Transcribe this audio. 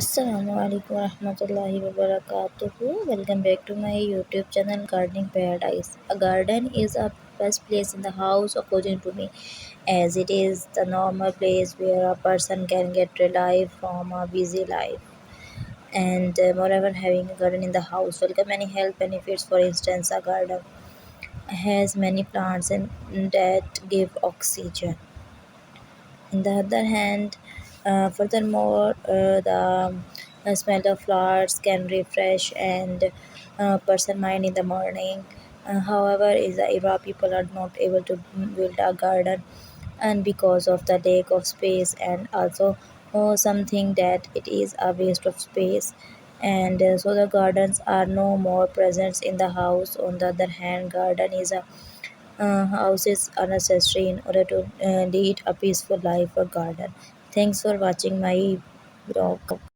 Assalamu alaikum warahmatullahi wabarakatuh. Welcome back to my YouTube channel Gardening Paradise. A garden is a best place in the house according to me, as it is the normal place where a person can get relief from a busy life. And moreover, having a garden in the house welcome many health benefits. For instance, a garden has many plants and that give oxygen. In the other hand, furthermore, the smell of flowers can refresh and person mind in the morning. However, is the era people are not able to build a garden, and because of the lack of space, and also something that it is a waste of space, and so the gardens are no more present in the house. On the other hand, garden is a houses are necessary in order to lead a peaceful life or garden. Thanks for watching my blog.